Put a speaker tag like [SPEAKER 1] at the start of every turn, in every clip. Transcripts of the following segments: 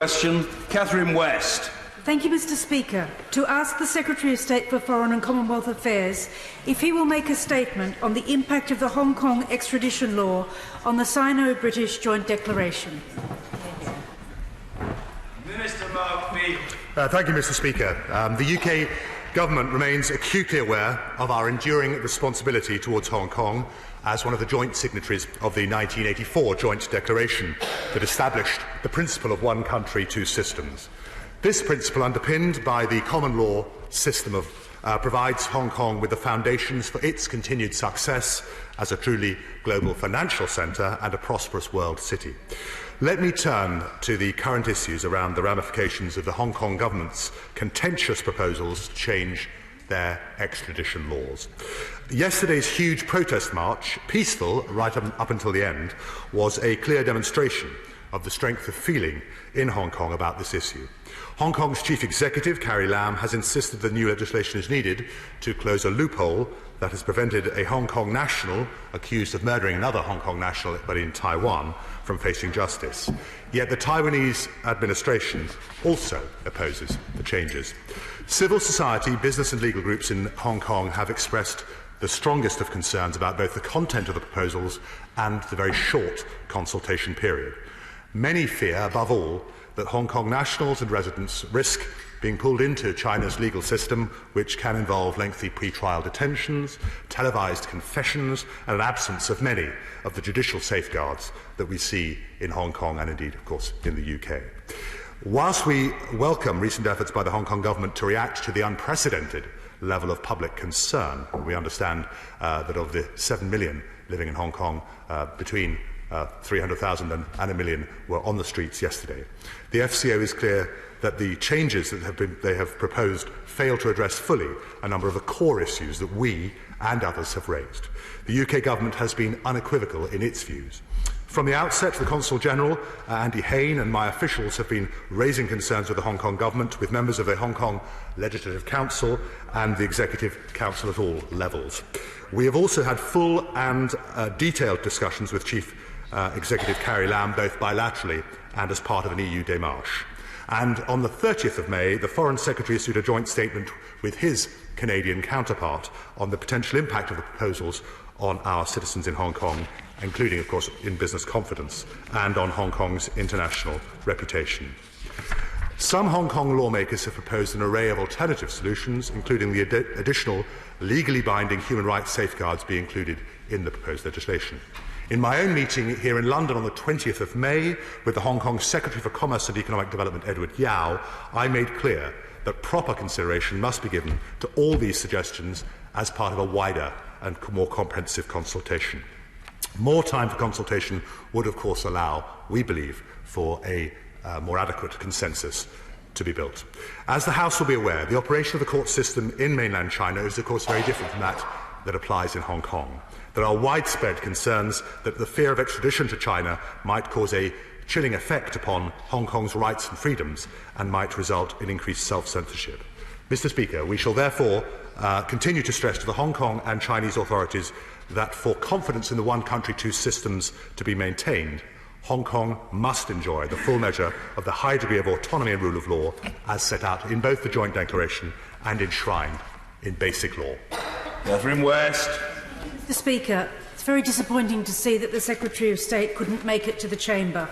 [SPEAKER 1] Question, Catherine West.
[SPEAKER 2] Thank you, Mr. Speaker. To ask the Secretary of State for Foreign and Commonwealth Affairs if he will make a statement on the impact of the Hong Kong extradition law on the Sino-British Joint Declaration.
[SPEAKER 1] Minister Murphy.
[SPEAKER 3] Thank you, Mr. Speaker. The UK Government remains acutely aware of our enduring responsibility towards Hong Kong as one of the joint signatories of the 1984 Joint Declaration that established the principle of one country, two systems. This principle, underpinned by the common law system provides Hong Kong with the foundations for its continued success as a truly global financial centre and a prosperous world city. Let me turn to the current issues around the ramifications of the Hong Kong government's contentious proposals to change their extradition laws. Yesterday's huge protest march, peaceful right up until the end, was a clear demonstration of the strength of feeling in Hong Kong about this issue. Hong Kong's Chief Executive, Carrie Lam, has insisted that new legislation is needed to close a loophole that has prevented a Hong Kong national accused of murdering another Hong Kong national, but in Taiwan, from facing justice. Yet the Taiwanese administration also opposes the changes. Civil society, business and legal groups in Hong Kong have expressed the strongest of concerns about both the content of the proposals and the very short consultation period. Many fear, above all, that Hong Kong nationals and residents risk being pulled into China's legal system, which can involve lengthy pre-trial detentions, televised confessions, and an absence of many of the judicial safeguards that we see in Hong Kong and indeed, of course, in the UK. Whilst we welcome recent efforts by the Hong Kong government to react to the unprecedented level of public concern, we understand that of the 7 million living in Hong Kong, between 300,000 and 1 million were on the streets yesterday. The FCO is clear that the changes that they have proposed fail to address fully a number of the core issues that we and others have raised. The UK government has been unequivocal in its views. From the outset, the Consul-General, Andy Hayne, and my officials have been raising concerns with the Hong Kong government, with members of the Hong Kong Legislative Council and the Executive Council at all levels. We have also had full and detailed discussions with Chief Executive Carrie Lam, both bilaterally and as part of an EU démarche. And on the 30th of May, the Foreign Secretary issued a joint statement with his Canadian counterpart on the potential impact of the proposals on our citizens in Hong Kong, including, of course, in business confidence and on Hong Kong's international reputation. Some Hong Kong lawmakers have proposed an array of alternative solutions, including the additional legally binding human rights safeguards be included in the proposed legislation. In my own meeting here in London on the 20th of May with the Hong Kong Secretary for Commerce and Economic Development, Edward Yao, I made clear that proper consideration must be given to all these suggestions as part of a wider and more comprehensive consultation. More time for consultation would, of course, allow, we believe, for a more adequate consensus to be built. As the House will be aware, the operation of the court system in mainland China is, of course, very different from that applies in Hong Kong. There are widespread concerns that the fear of extradition to China might cause a chilling effect upon Hong Kong's rights and freedoms and might result in increased self-censorship. Mr. Speaker, we shall therefore continue to stress to the Hong Kong and Chinese authorities that for confidence in the one country, two systems to be maintained, Hong Kong must enjoy the full measure of the high degree of autonomy and rule of law as set out in both the Joint Declaration and enshrined in basic law.
[SPEAKER 1] Catherine West.
[SPEAKER 2] Mr. Speaker, it's very disappointing to see that the Secretary of State couldn't make it to the chamber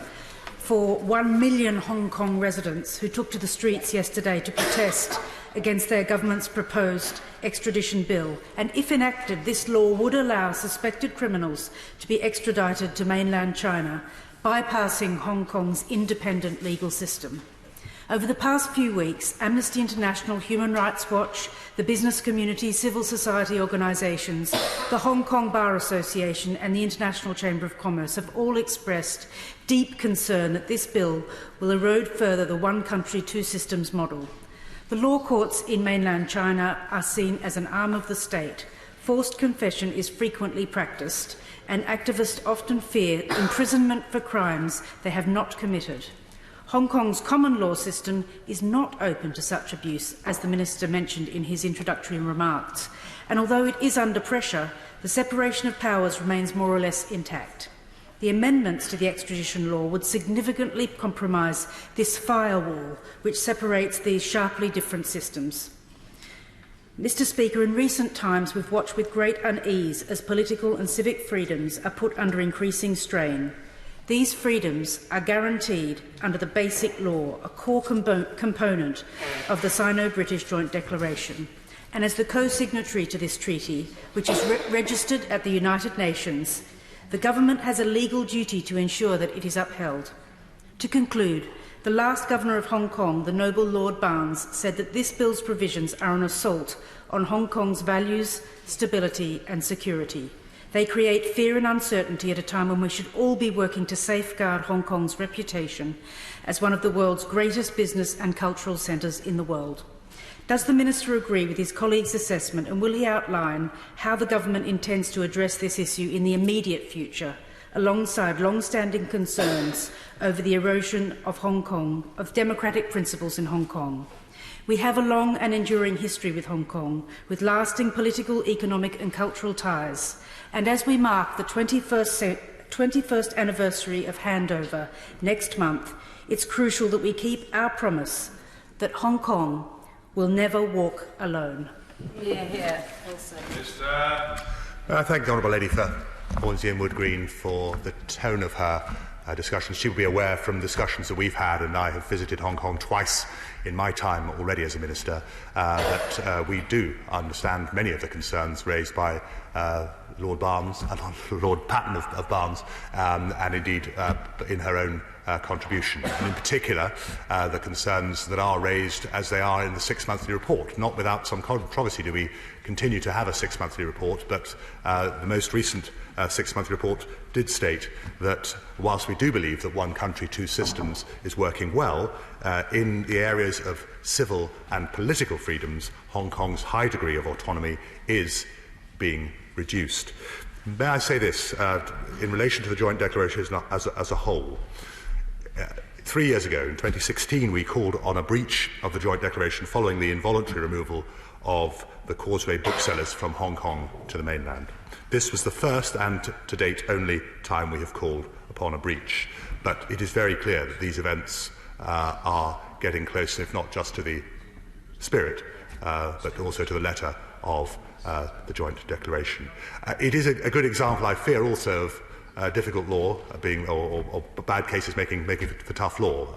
[SPEAKER 2] for 1 million Hong Kong residents who took to the streets yesterday to protest against their government's proposed extradition bill. And if enacted, this law would allow suspected criminals to be extradited to mainland China, bypassing Hong Kong's independent legal system. Over the past few weeks, Amnesty International, Human Rights Watch, the business community, civil society organisations, the Hong Kong Bar Association and the International Chamber of Commerce have all expressed deep concern that this bill will erode further the one country, two systems model. The law courts in mainland China are seen as an arm of the state. Forced confession is frequently practised, and activists often fear imprisonment for crimes they have not committed. Hong Kong's common law system is not open to such abuse, as the Minister mentioned in his introductory remarks, and although it is under pressure, the separation of powers remains more or less intact. The amendments to the extradition law would significantly compromise this firewall which separates these sharply different systems. Mr. Speaker, in recent times we've watched with great unease as political and civic freedoms are put under increasing strain. These freedoms are guaranteed under the Basic Law, a core component of the Sino-British Joint Declaration. And as the co-signatory to this treaty, which is registered at the United Nations, the Government has a legal duty to ensure that it is upheld. To conclude, the last Governor of Hong Kong, the Noble Lord Barnes, said that this bill's provisions are an assault on Hong Kong's values, stability and security. They create fear and uncertainty at a time when we should all be working to safeguard Hong Kong's reputation as one of the world's greatest business and cultural centres in the world. Does the Minister agree with his colleague's assessment, and will he outline how the Government intends to address this issue in the immediate future, alongside long-standing concerns over the erosion of Hong Kong, of democratic principles in Hong Kong? We have a long and enduring history with Hong Kong, with lasting political, economic and cultural ties. And as we mark the 21st anniversary of handover next month, it's crucial that we keep our promise that Hong Kong will never walk alone.
[SPEAKER 1] Minister.
[SPEAKER 3] I thank the Honourable Lady for Hornsey and Wood Green for the tone of her discussion. She will be aware from discussions that we've had, and I have visited Hong Kong twice in my time already as a Minister, that we do understand many of the concerns raised by Lord Barnes, Lord Patten of Barnes, and indeed in her own contribution, and in particular the concerns that are raised as they are in the six-monthly report. Not without some controversy do we continue to have a six-monthly report, but the most recent six-monthly report did state that whilst we do believe that one country, two systems is working well, in the areas of civil and political freedoms, Hong Kong's high degree of autonomy is being reduced. May I say this, in relation to the Joint Declaration as a whole? 3 years ago, in 2016, we called on a breach of the Joint Declaration following the involuntary removal of the Causeway booksellers from Hong Kong to the mainland. This was the first and, to date, only time we have called upon a breach. But it is very clear that these events are getting closer, if not just to the spirit, but also to the letter of the Joint Declaration. It is a good example, I fear, also of difficult law being, or bad cases making for tough law,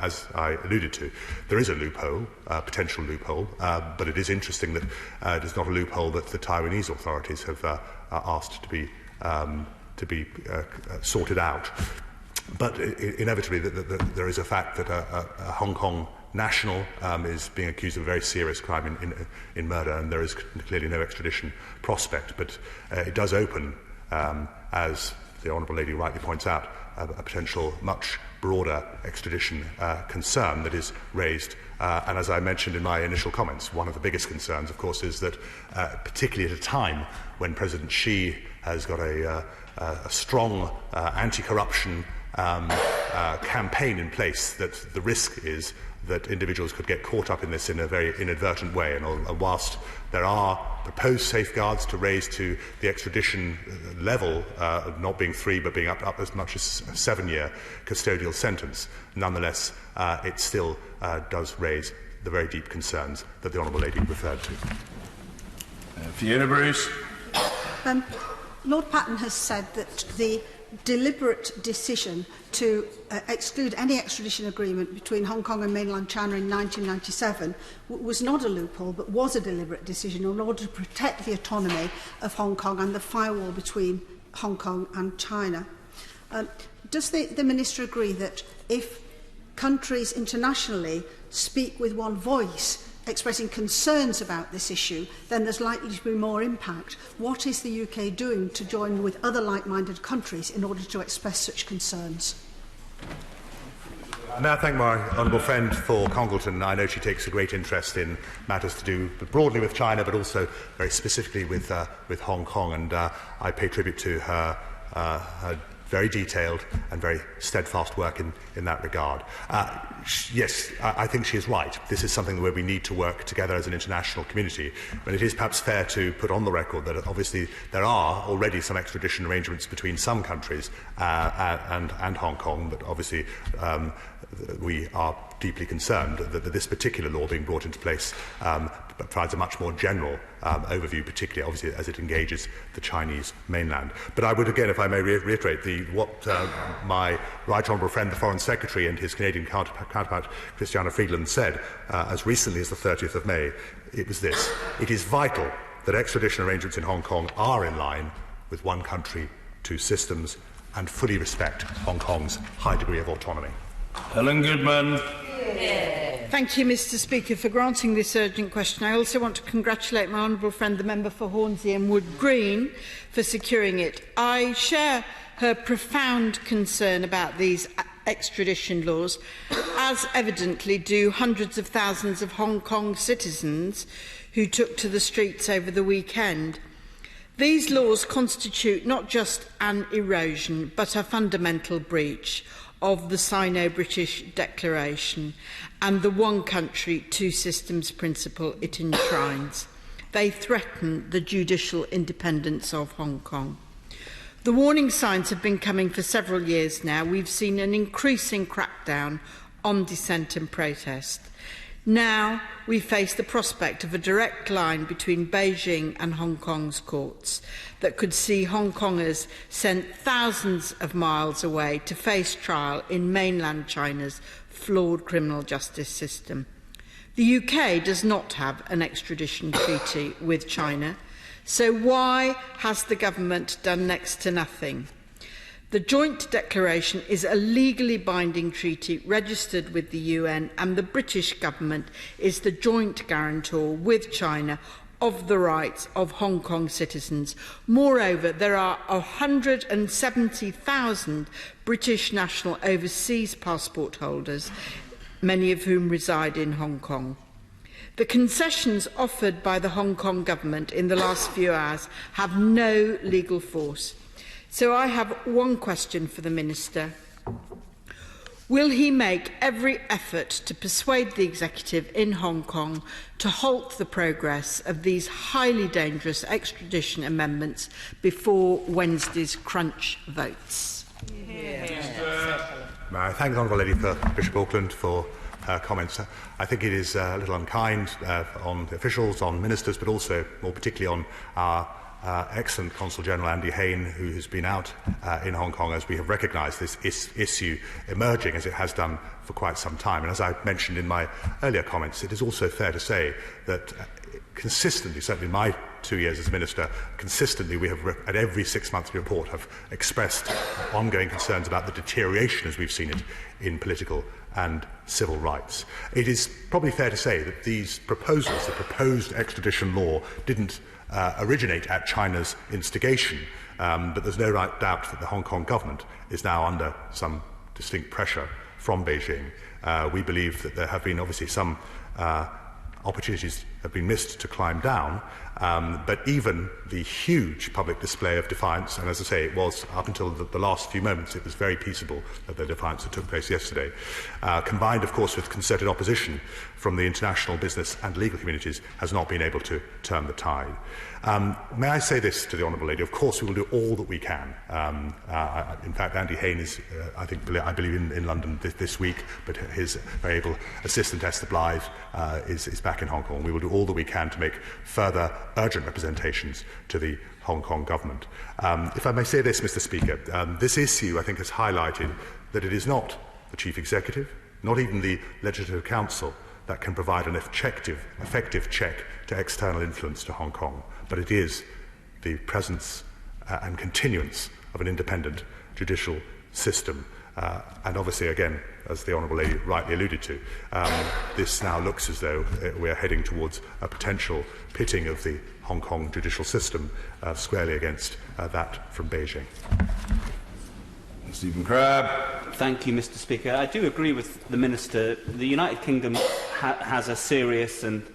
[SPEAKER 3] as I alluded to. There is a loophole, potential loophole, but it is interesting that it is not a loophole that the Taiwanese authorities have asked to be sorted out. But inevitably, there is a fact that a Hong Kong national is being accused of a very serious crime in murder, and there is clearly no extradition prospect. But it does open, as the Honourable Lady rightly points out, a potential much broader extradition concern that is raised. And as I mentioned in my initial comments, one of the biggest concerns, of course, is that particularly at a time when President Xi has got a strong anti-corruption campaign in place, that the risk is that individuals could get caught up in this in a very inadvertent way. And whilst there are proposed safeguards to raise to the extradition level, not being 3 but being up as much as a 7-year custodial sentence, nonetheless it still does raise the very deep concerns that the Honourable Lady referred to.
[SPEAKER 1] Fiona Bruce.
[SPEAKER 4] Lord Patten has said that the deliberate decision to exclude any extradition agreement between Hong Kong and mainland China in 1997 was not a loophole, but was a deliberate decision in order to protect the autonomy of Hong Kong and the firewall between Hong Kong and China. Does the Minister agree that if countries internationally speak with one voice, expressing concerns about this issue, then there's likely to be more impact? What is the UK doing to join with other like-minded countries in order to express such concerns?
[SPEAKER 3] May I thank my honourable friend for Congleton. I know she takes a great interest in matters to do broadly with China, but also very specifically with Hong Kong, and I pay tribute to her very detailed and very steadfast work in that regard. Yes, I think she is right. This is something where we need to work together as an international community. But it is perhaps fair to put on the record that obviously there are already some extradition arrangements between some countries and Hong Kong, but obviously we are deeply concerned that this particular law being brought into place provides a much more general overview, particularly obviously as it engages the Chinese mainland. But I would again, if I may reiterate, what my right honourable friend, the Foreign Secretary, and his Canadian counterpart, Christiana Friedland, said as recently as the 30th of May. It was this: it is vital that extradition arrangements in Hong Kong are in line with one country, two systems, and fully respect Hong Kong's high degree of autonomy.
[SPEAKER 1] Helen Goodman.
[SPEAKER 5] Thank you, Mr. Speaker, for granting this urgent question. I also want to congratulate my honourable friend, the member for Hornsey and Wood Green, for securing it. I share her profound concern about these extradition laws, as evidently do hundreds of thousands of Hong Kong citizens who took to the streets over the weekend. These laws constitute not just an erosion, but a fundamental breach of the Sino-British Declaration and the one country, two systems principle it enshrines. They threaten the judicial independence of Hong Kong. The warning signs have been coming for several years now. We've seen an increasing crackdown on dissent and protest. Now we face the prospect of a direct line between Beijing and Hong Kong's courts that could see Hong Kongers sent thousands of miles away to face trial in mainland China's flawed criminal justice system. The UK does not have an extradition treaty with China, so why has the government done next to nothing? The joint declaration is a legally binding treaty registered with the UN, and the British government is the joint guarantor with China of the rights of Hong Kong citizens. Moreover, there are 170,000 British national overseas passport holders, many of whom reside in Hong Kong. The concessions offered by the Hong Kong government in the last few hours have no legal force. So I have one question for the Minister. Will he make every effort to persuade the executive in Hong Kong to halt the progress of these highly dangerous extradition amendments before Wednesday's crunch votes?
[SPEAKER 3] I thank the Honourable Lady for Bishop Auckland for her comments. I think it is a little unkind on officials, on ministers, but also more particularly on our excellent Consul General Andy Hayne, who has been out in Hong Kong as we have recognised this issue emerging, as it has done for quite some time. And as I mentioned in my earlier comments, it is also fair to say that consistently, certainly in my 2 years as Minister, consistently we have, at every 6-month report, have expressed ongoing concerns about the deterioration, as we've seen it, in political and civil rights. It is probably fair to say that these proposals, the proposed extradition law, didn't originate at China's instigation, but there's no doubt that the Hong Kong government is now under some distinct pressure from Beijing. We believe that there have been obviously some opportunities have been missed to climb down, but even the huge public display of defiance, and as I say, it was up until the last few moments, it was very peaceable, the defiance that took place yesterday, combined of course with concerted opposition from the international business and legal communities, has not been able to turn the tide. May I say this to the Honourable Lady? Of course we will do all that we can. In fact, Andy Hayne is, I believe in London this week, but his very able assistant Esther Blythe is back in Hong Kong. We will do all that we can to make further urgent representations to the Hong Kong government. If I may say this, Mr. Speaker, this issue I think has highlighted that it is not the Chief Executive, not even the Legislative Council, that can provide an effective check to external influence to Hong Kong, but it is the presence and continuance of an independent judicial system. And obviously, again, as the Honourable Lady rightly alluded to, this now looks as though we are heading towards a potential pitting of the Hong Kong judicial system squarely against that from Beijing.
[SPEAKER 1] Stephen Crabb.
[SPEAKER 6] Thank you, Mr. Speaker. I do agree with the Minister. The United Kingdom has a serious and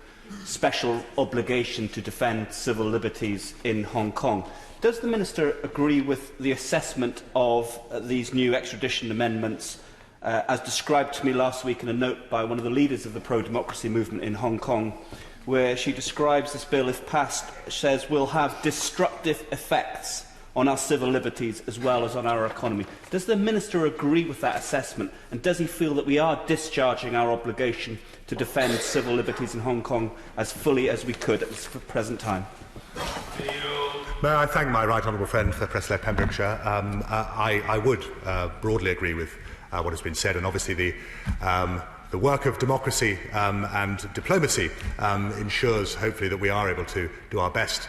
[SPEAKER 6] special obligation to defend civil liberties in Hong Kong. Does the Minister agree with the assessment of these new extradition amendments as described to me last week in a note by one of the leaders of the pro-democracy movement in Hong Kong, where she describes this bill, if passed, says will have destructive effects on our civil liberties as well as on our economy? Does the Minister agree with that assessment, and does he feel that we are discharging our obligation to defend civil liberties in Hong Kong as fully as we could at the present time?
[SPEAKER 3] May I thank my right honourable friend for Pressley Pembrokeshire. I would broadly agree with what has been said, and obviously the work of democracy and diplomacy ensures, hopefully, that we are able to do our best,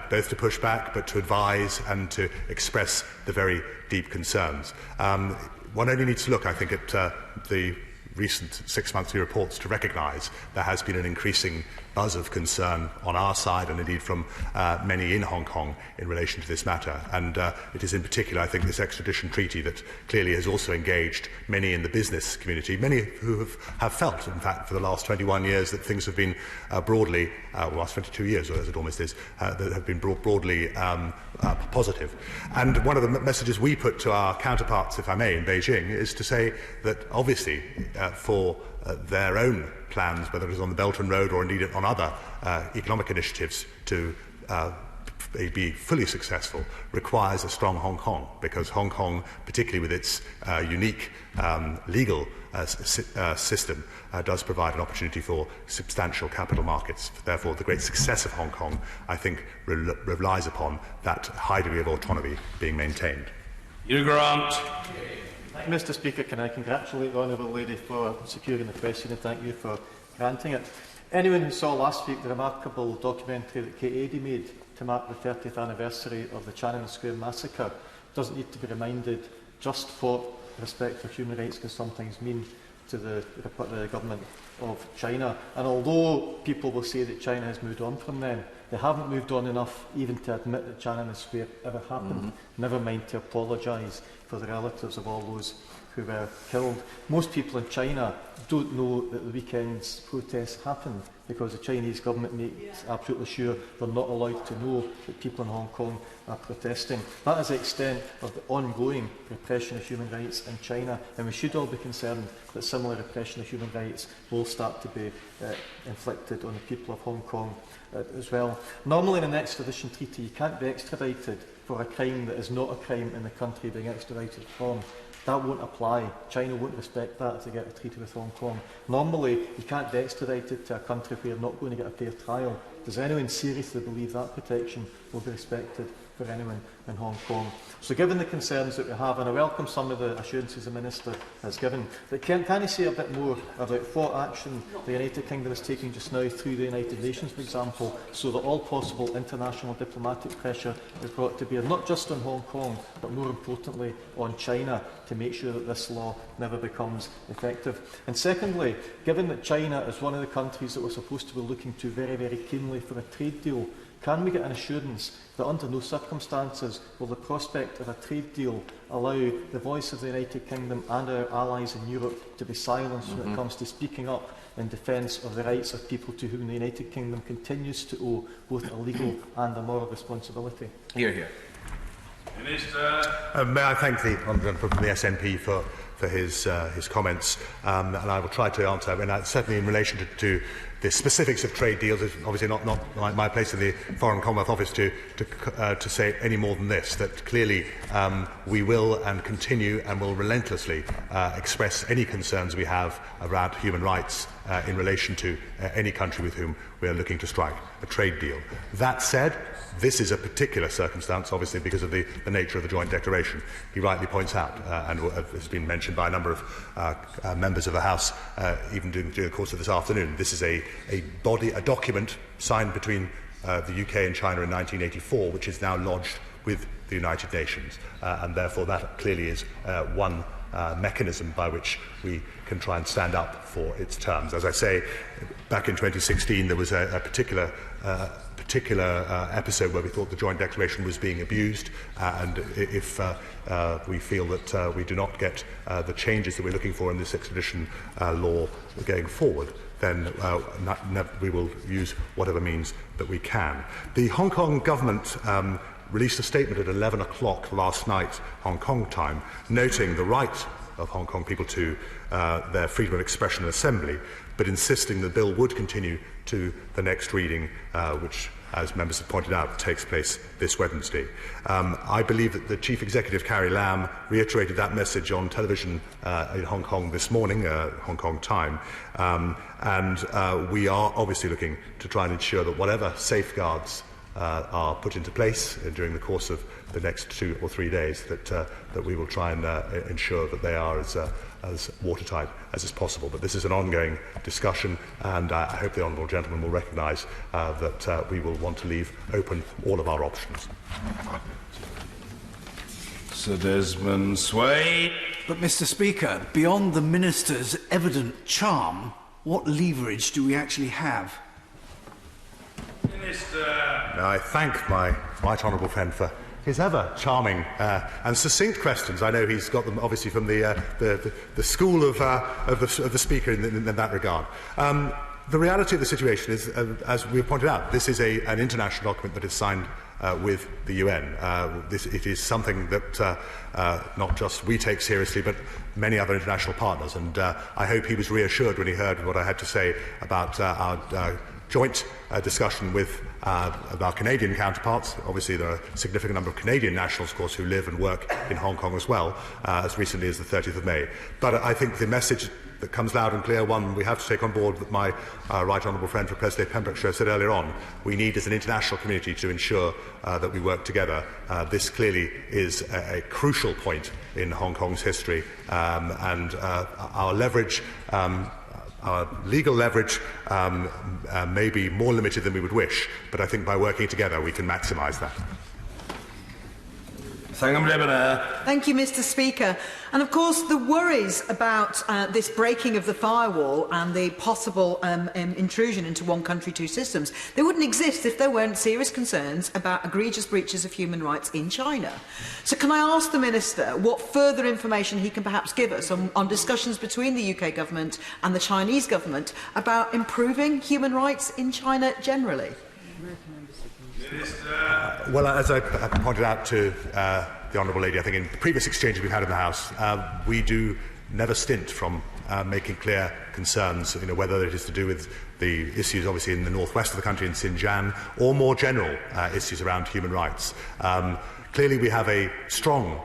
[SPEAKER 3] both to push back, but to advise and to express the very deep concerns. One only needs to look, I think, at the recent 6-monthly reports to recognise there has been an increasing buzz of concern on our side and indeed from many in Hong Kong in relation to this matter. And it is in particular, I think, this extradition treaty that clearly has also engaged many in the business community, many who have felt, in fact, for the last 21 years that things have been broadly, last 22 years, as it almost is, that have been broadly positive. And one of the messages we put to our counterparts, if I may, in Beijing, is to say that obviously for their own plans, whether it is on the Belt and Road or indeed on other economic initiatives to be fully successful, requires a strong Hong Kong, because Hong Kong, particularly with its unique legal system, does provide an opportunity for substantial capital markets. Therefore, the great success of Hong Kong, I think, relies upon that high degree of autonomy being maintained.
[SPEAKER 1] Hugh Grant.
[SPEAKER 7] Mr Speaker, can I congratulate the Honourable Lady for securing the question and thank you for granting it. Anyone who saw last week the remarkable documentary that Kate Adie made to mark the 30th anniversary of the Tiananmen Square massacre doesn't need to be reminded just what respect for human rights can sometimes mean to the government of China. And although people will say that China has moved on from them, they haven't moved on enough even to admit that Tiananmen Square ever happened, never mind to apologise for the relatives of all those who were killed. Most people in China don't know that the weekend's protests happened because the Chinese government makes absolutely sure they're not allowed to know that people in Hong Kong are protesting. That is the extent of the ongoing repression of human rights in China, and we should all be concerned that similar repression of human rights will start to be inflicted on the people of Hong Kong as well. Normally in an extradition treaty you can't be extradited for a crime that is not a crime in the country being extradited from. That won't apply. China won't respect that to get a treaty with Hong Kong. Normally, you can't be extradited to a country where you're not going to get a fair trial. Does anyone seriously believe that protection will be respected for anyone in Hong Kong? So given the concerns that we have, and I welcome some of the assurances the Minister has given, but can he say a bit more about what action the United Kingdom is taking just now through the United Nations, for example, so that all possible international diplomatic pressure is brought to bear, not just on Hong Kong, but more importantly on China, to make sure that this law never becomes effective? And secondly, given that China is one of the countries that we're supposed to be looking to very, very keenly for a trade deal, can we get an assurance that under no circumstances will the prospect of a trade deal allow the voice of the United Kingdom and our allies in Europe to be silenced when it comes to speaking up in defence of the rights of people to whom the United Kingdom continues to owe both a legal and a moral responsibility?
[SPEAKER 1] Hear, hear. Minister.
[SPEAKER 3] May I thank the Honourable from the SNP for his comments, and I will try to answer. And certainly in relation to the specifics of trade deals, it's obviously not my place in the Foreign Commonwealth Office to say any more than this, that clearly we will and continue and will relentlessly express any concerns we have around human rights in relation to any country with whom we are looking to strike a trade deal. That said, this is a particular circumstance, obviously, because of the nature of the joint declaration. He rightly points out, and has been mentioned by a number of members of the House, even during the course of this afternoon. This is a document signed between the UK and China in 1984, which is now lodged with the United Nations, and therefore that clearly is one mechanism by which we can try and stand up for its terms. As I say, back in 2016 there was a particular episode where we thought the joint declaration was being abused, and if we feel that we do not get the changes that we're looking for in this extradition law going forward, then we will use whatever means that we can. The Hong Kong government released a statement at 11 o'clock last night, Hong Kong time, noting the right of Hong Kong people to their freedom of expression and assembly, but insisting the bill would continue to the next reading, which, as members have pointed out, takes place this Wednesday. I believe that the Chief Executive, Carrie Lam, reiterated that message on television in Hong Kong this morning, Hong Kong time, and we are obviously looking to try and ensure that whatever safeguards are put into place during the course of the next 2 or 3 days, that we will try and ensure that they are as watertight as is possible. But this is an ongoing discussion, and I hope the honourable gentleman will recognise that we will want to leave open all of our options.
[SPEAKER 1] Sir Desmond Swade.
[SPEAKER 8] But, Mr. Speaker, beyond the Minister's evident charm, what leverage do we actually have?
[SPEAKER 1] Minister.
[SPEAKER 3] I thank my right honourable friend for his ever charming and succinct questions. I know he's got them obviously from the school of the Speaker in that regard. The reality of the situation is, as we have pointed out, this is an international document that is signed with the UN. It is something that not just we take seriously, but many other international partners. And I hope he was reassured when he heard what I had to say about our joint discussion with our Canadian counterparts. Obviously, there are a significant number of Canadian nationals, of course, who live and work in Hong Kong as well, as recently as the 30th of May. But I think the message that comes loud and clear, one we have to take on board that my right honourable friend for President Pembrokeshire said earlier on, we need as an international community to ensure that we work together. This clearly is a crucial point in Hong Kong's history, and our leverage, our legal leverage may be more limited than we would wish, but I think by working together we can maximise that.
[SPEAKER 9] Thank you, Mr. Speaker. And of course, the worries about this breaking of the firewall and the possible intrusion into one country, two systems, they wouldn't exist if there weren't serious concerns about egregious breaches of human rights in China. So can I ask the Minister what further information he can perhaps give us on discussions between the UK government and the Chinese government about improving human rights in China generally?
[SPEAKER 3] Well, as I pointed out to the Honourable Lady, I think in the previous exchanges we've had in the House, we do never stint from making clear concerns, whether it is to do with the issues obviously in the northwest of the country in Xinjiang, or more general issues around human rights. Clearly we have a strong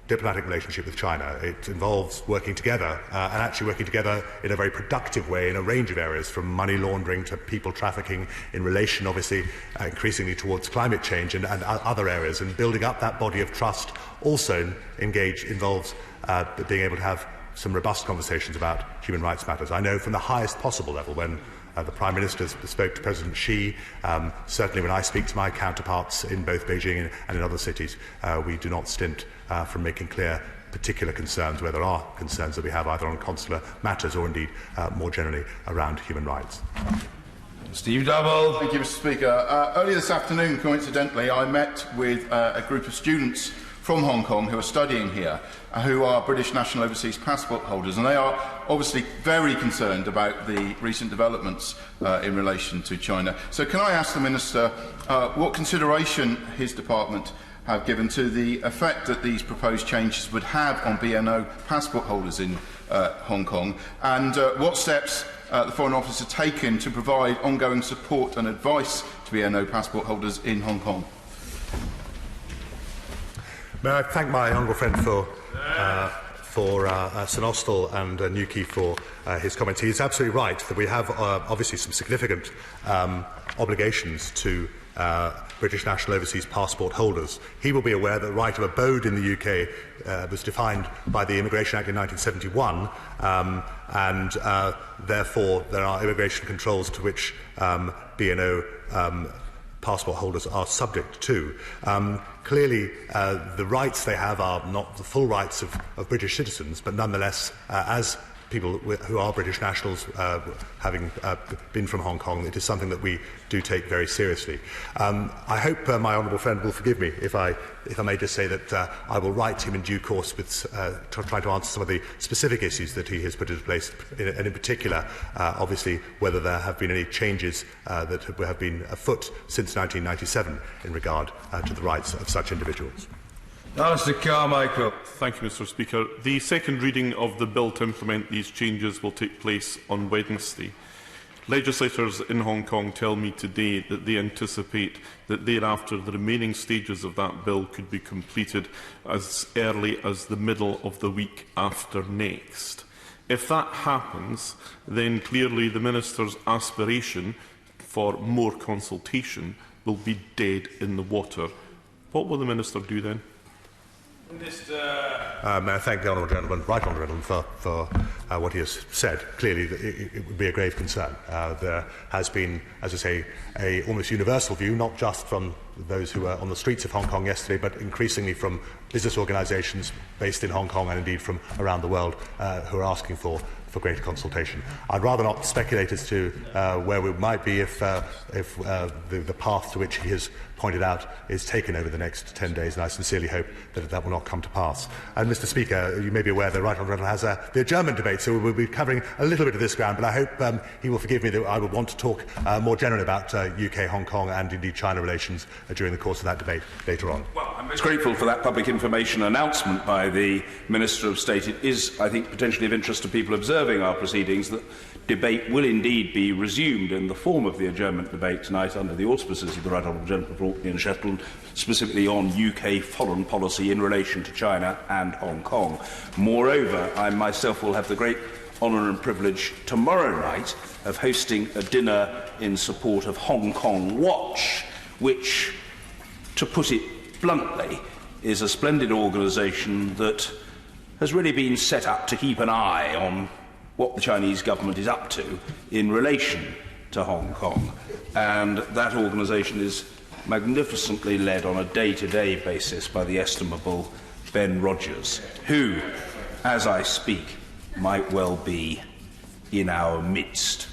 [SPEAKER 3] diplomatic relationship with China. It involves working together, and actually working together in a very productive way in a range of areas, from money laundering to people trafficking, in relation obviously increasingly towards climate change and other areas. And building up that body of trust also involves being able to have some robust conversations about human rights matters. I know from the highest possible level, when the Prime Minister spoke to President Xi, certainly when I speak to my counterparts in both Beijing and in other cities, we do not stint from making clear particular concerns, where there are concerns that we have either on consular matters or indeed more generally around human rights.
[SPEAKER 1] Steve Double.
[SPEAKER 10] Thank you, Mr. Speaker. Earlier this afternoon, coincidentally, I met with a group of students from Hong Kong who are studying here, who are British national overseas passport holders, and they are obviously very concerned about the recent developments in relation to China. So can I ask the Minister what consideration his department have given to the effect that these proposed changes would have on BNO passport holders in Hong Kong, and what steps the Foreign Office have taken to provide ongoing support and advice to BNO passport holders in Hong Kong?
[SPEAKER 3] May I thank my honourable friend for St Austell and Newquay for his comments. He is absolutely right that we have obviously some significant obligations to British national overseas passport holders. He will be aware that the right of abode in the UK was defined by the Immigration Act in 1971, and therefore there are immigration controls to which BNO passport holders are subject to. Clearly, the rights they have are not the full rights of British citizens, but nonetheless, as people who are British nationals having been from Hong Kong. It is something that we do take very seriously. I hope my honourable friend will forgive me if I may just say that I will write him in due course with trying to answer some of the specific issues that he has put into place, and in particular, obviously, whether there have been any changes that have been afoot since 1997 in regard to the rights of such individuals.
[SPEAKER 1] Alistair Carmichael.
[SPEAKER 11] Thank you, Mr. Speaker. The second reading of the bill to implement these changes will take place on Wednesday. Legislators in Hong Kong tell me today that they anticipate that thereafter the remaining stages of that bill could be completed as early as the middle of the week after next. If that happens, then clearly the Minister's aspiration for more consultation will be dead in the water. What will the Minister do then?
[SPEAKER 3] May I thank the honourable gentleman, right honourable gentleman, for what he has said. Clearly, it would be a grave concern. There has been, as I say, a almost universal view, not just from those who were on the streets of Hong Kong yesterday, but increasingly from business organisations based in Hong Kong and indeed from around the world who are asking for greater consultation. I'd rather not speculate as to where we might be if the path to which he has pointed out is taken over the next 10 days, and I sincerely hope that that will not come to pass. And, Mr. Speaker, you may be aware that Right Honourable has the adjournment debate, so we'll be covering a little bit of this ground, but I hope he will forgive me that I would want to talk more generally about UK, Hong Kong and indeed China relations during the course of that debate later on.
[SPEAKER 1] Well, I'm most grateful for that public information announcement by the Minister of State. It is, I think, potentially of interest to people observing our proceedings that debate will indeed be resumed in the form of the adjournment debate tonight under the auspices of the Right Honourable Gentleman from Orkney and Shetland, specifically on UK foreign policy in relation to China and Hong Kong. Moreover, I myself will have the great honour and privilege tomorrow night of hosting a dinner in support of Hong Kong Watch, which, to put it bluntly, is a splendid organisation that has really been set up to keep an eye on what the Chinese government is up to in relation to Hong Kong. And that organisation is magnificently led on a day-to-day basis by the estimable Ben Rogers, who, as I speak, might well be in our midst.